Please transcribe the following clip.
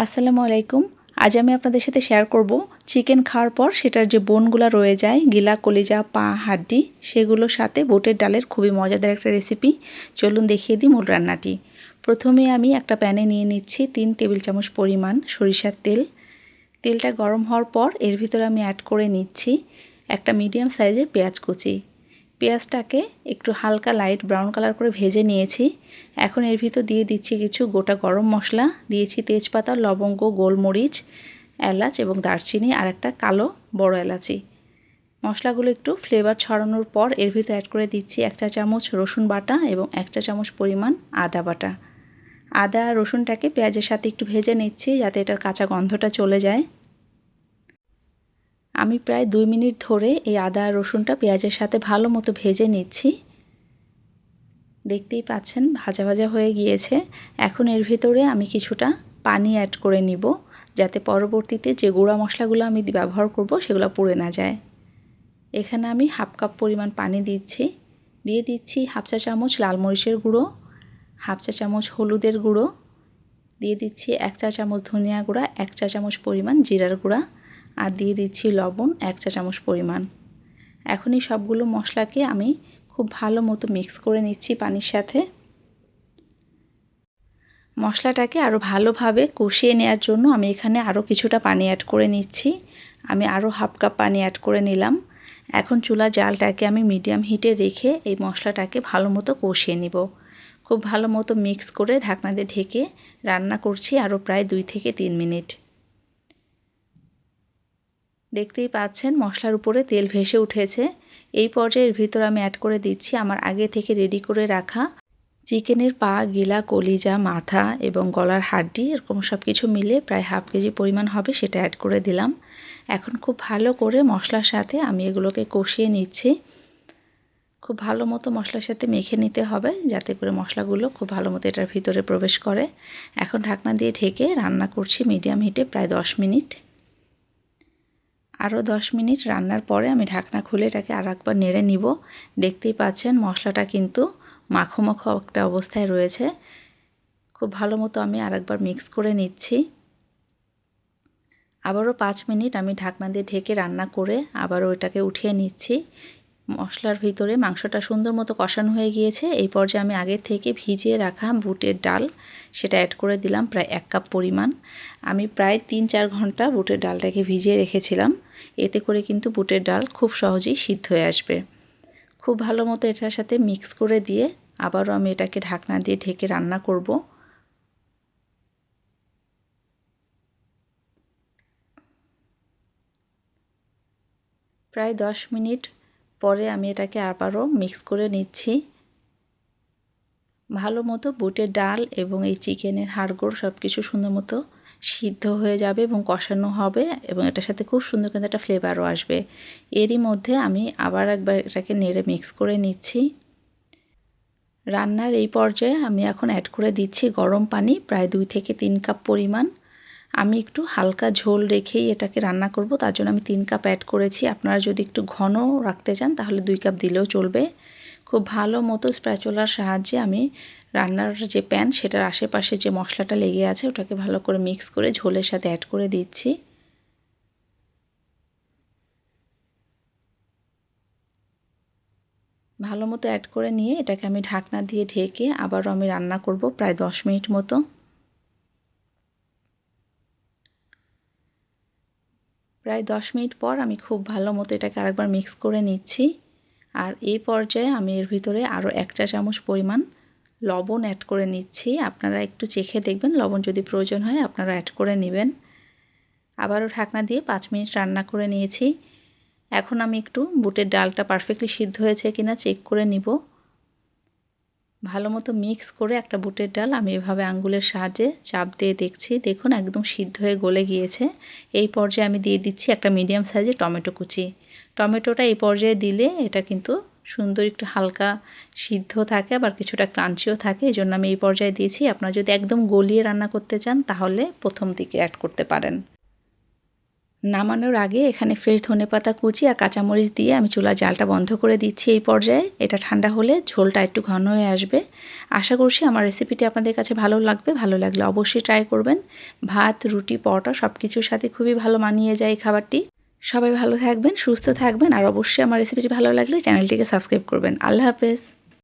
আসসালামু আলাইকুম। আজ আমি আপনাদের সাথে শেয়ার করব চিকেন খাওয়ার পর সেটার যে বোনগুলো রয়ে যায়, গিলা, কলিজা, পা, হাড্ডি, সেগুলোর সাথে বুটের ডালের খুবই মজাদার একটা রেসিপি। চলুন দেখিয়ে দিই মূল রান্নাটি। প্রথমে আমি একটা প্যানে নিয়ে নিচ্ছি 3 টেবিল চামচ পরিমাণ সরিষার তেল। তেলটা গরম হওয়ার পর এর ভিতরে আমি অ্যাড করে নিচ্ছি একটা মিডিয়াম সাইজের পেঁয়াজ কুচি। পেঁয়াজটাকে একটু হালকা লাইট ব্রাউন কালার করে ভেজে নিয়েছি। এখন এর ভিতর দিয়ে দিচ্ছি কিছু গোটা গরম মশলা, দিয়েছি তেজপাতা, লবঙ্গ, গোলমরিচ, এলাচ এবং দারচিনি আর একটা কালো বড় এলাচি। মশলাগুলো একটু ফ্লেভার ছড়ানোর পর এর ভিতর অ্যাড করে দিচ্ছি 1 চা চামচ রসুন বাটা এবং 1 চা চামচ পরিমাণ আদা বাটা। আদা আর রসুনটাকে পেঁয়াজের সাথে একটু ভেজে নিচ্ছি যাতে এটার কাঁচা গন্ধটা চলে যায়। আমি প্রায় 2 মিনিট ধরে এই আদা আর রসুনটা পেঁয়াজের সাথে ভালো মতো ভেজে নিচ্ছি। দেখতেই পাচ্ছেন ভাজা ভাজা হয়ে গিয়েছে। এখন এর ভিতরে আমি কিছুটা পানি অ্যাড করে নিব যাতে পরবর্তীতে যে গুঁড়া মশলাগুলো আমি ব্যবহার করব সেগুলো পুড়ে না যায়। এখানে আমি হাফ কাপ পরিমাণ পানি দিচ্ছি। দিয়ে দিচ্ছি হাফ চা চামচ লাল মরিচের গুঁড়ো, হাফ চা চামচ হলুদের গুঁড়ো, দিয়ে দিচ্ছি 1 চা চামচ ধনিয়া গুঁড়া, 1 চা চামচ পরিমাণ জিরার গুঁড়া আর দিয়ে দিচ্ছি লবণ 1 চা চামচ পরিমাণ। এখন এই সবগুলো মশলাকে আমি খুব ভালো মতো মিক্স করে নিচ্ছি পানির সাথে। মশলাটাকে আরও ভালোভাবে কষিয়ে নেওয়ার জন্য আমি এখানে আরও কিছুটা পানি অ্যাড করে নিচ্ছি। আমি আরও হাফ কাপ পানি অ্যাড করে নিলাম। এখন চুলার জালটাকে আমি মিডিয়াম হিটে রেখে এই মশলাটাকে ভালো মতো কষিয়ে নিব। খুব ভালো মতো মিক্স করে ঢাকনা দিয়ে ঢেকে রান্না করছি আরও প্রায় 2 থেকে 3 মিনিট। দেখতেই পাচ্ছেন মশলার উপরে তেল ভেসে উঠেছে। এই পর্যায়ের ভিতর আমি অ্যাড করে দিচ্ছি আমার আগে থেকে রেডি করে রাখা চিকেনের পা, গিলা, কলিজা, মাথা এবং গলার হাড্ডি, এরকম সব কিছু মিলে প্রায় হাফ কেজি পরিমাণ হবে, সেটা অ্যাড করে দিলাম। এখন খুব ভালো করে মশলার সাথে আমি এগুলোকে কষিয়ে নিচ্ছি। খুব ভালো মতো মশলার সাথে মেখে নিতে হবে যাতে করে মশলাগুলো খুব ভালো মতো এটার ভিতরে প্রবেশ করে। এখন ঢাকনা দিয়ে ঢেকে রান্না করছি মিডিয়াম হিটে প্রায় 10 মিনিট। আরও 10 মিনিট রান্নার পরে আমি ঢাকনা খুলে এটাকে আর একবার নেড়ে নিব। দেখতেই পাচ্ছেন মশলাটা কিন্তু মাখো মাখো একটা অবস্থায় রয়েছে। খুব ভালো মতো আমি আরেকবার মিক্স করে নিচ্ছি। আবারও 5 মিনিট আমি ঢাকনা দিয়ে ঢেকে রান্না করে আবারও এটাকে উঠিয়ে নিচ্ছি। মশলার ভিতরে মাংসটা সুন্দর মতো কষানো হয়ে গিয়েছে। এই পর্যায়ে আমি আগে থেকে ভিজিয়ে রাখা বুটের ডাল সেটা অ্যাড করে দিলাম প্রায় 1 কাপ পরিমাণ। আমি প্রায় 3-4 ঘন্টা বুটের ডালটাকে ভিজিয়ে রেখেছিলাম। এতে করে কিন্তু বুটের ডাল খুব সহজেই সিদ্ধ হয়ে আসবে। খুব ভালো মতো এটার সাথে মিক্স করে দিয়ে আবারও আমি এটাকে ঢাকনা দিয়ে ঢেকে রান্না করব। প্রায় 10 মিনিট পরে আমি এটাকে আবারও মিক্স করে নিচ্ছি। ভালো মতো বুটের ডাল এবং এই চিকেনের হাড়গোড় সব কিছু সুন্দর মতো সিদ্ধ হয়ে যাবে এবং কষানো হবে এবং এটার সাথে খুব সুন্দর কিন্তু একটা ফ্লেভারও আসবে। এরই মধ্যে আমি আবার একবার এটাকে নেড়ে মিক্স করে নিচ্ছি। রান্নার এই পর্যায়ে আমি এখন অ্যাড করে দিচ্ছি গরম পানি প্রায় 2 থেকে 3 কাপ পরিমাণ। আমি একটু হালকা ঝোল রেখেই এটাকে রান্না করব, তার জন্য আমি 3 কাপ অ্যাড করেছি। আপনারা যদি একটু ঘন রাখতে চান তাহলে 2 কাপ দিলেও চলবে। খুব ভালো মতো স্প্যাচুলার সাহায্যে আমি রান্নার যে প্যান সেটার আশেপাশে যে মশলাটা লেগে আছে ওটাকে ভালো করে মিক্স করে ঝোলের সাথে অ্যাড করে দিচ্ছি। ভালো মতো অ্যাড করে নিয়ে এটাকে আমি ঢাকনা দিয়ে ঢেকে আবারও আমি রান্না করব প্রায় 10 মিনিট মতো। প্রায় 10 মিনিট পর আমি খুব ভালো মতো এটাকে আরেকবার মিক্স করে নিচ্ছি। আর এই পর্যায়ে আমি এর ভিতরে আরও 1 চা চামচ পরিমাণ লবণ অ্যাড করে নিচ্ছি। আপনারা একটু চেখে দেখবেন, লবণ যদি প্রয়োজন হয় আপনারা অ্যাড করে নেবেন। আবারও ঢাকনা দিয়ে 5 মিনিট রান্না করে নিয়েছি। এখন আমি একটু বুটের ডালটা পারফেক্টলি সিদ্ধ হয়েছে কিনা চেক করে নিব। ভালো মতো মিক্স করে একটা বুটের ডাল আমি এভাবে আঙ্গুলের সাহায্যে চাপ দিয়ে দেখছি। দেখুন একদম সিদ্ধ হয়ে গলে গিয়েছে। এই পর্যায়ে আমি দিয়ে দিচ্ছি একটা মিডিয়াম সাইজের টমেটো কুচি। টমেটোটা এই পর্যায়ে দিলে এটা কিন্তু সুন্দর একটু হালকা সিদ্ধ থাকে, আবার কিছুটা ক্রাঞ্চিও থাকে, এই জন্য আমি এই পর্যায়ে দিয়েছি। আপনারা যদি একদম গলিয়ে রান্না করতে চান তাহলে প্রথম দিকে অ্যাড করতে পারেন। নামানোর আগে এখানে ফ্রেশ ধনেপাতা কুচি আর কাঁচামরিচ দিয়ে আমি চুলার জালটা বন্ধ করে দিচ্ছি। এই পর্যায়ে এটা ঠান্ডা হলে ঝোলটা একটু ঘন হয়ে আসবে। আশা করছি আমার রেসিপিটি আপনাদের কাছে ভালো লাগবে। ভালো লাগলে অবশ্যই ট্রাই করবেন। ভাত, রুটি, পরোটা সব কিছুর সাথে খুবই ভালো মানিয়ে যায় এই খাবারটি। সবাই ভালো থাকবেন, সুস্থ থাকবেন আর অবশ্যই আমার রেসিপিটি ভালো লাগলে চ্যানেলটিকে সাবস্ক্রাইব করবেন। আল্লাহ হাফেজ।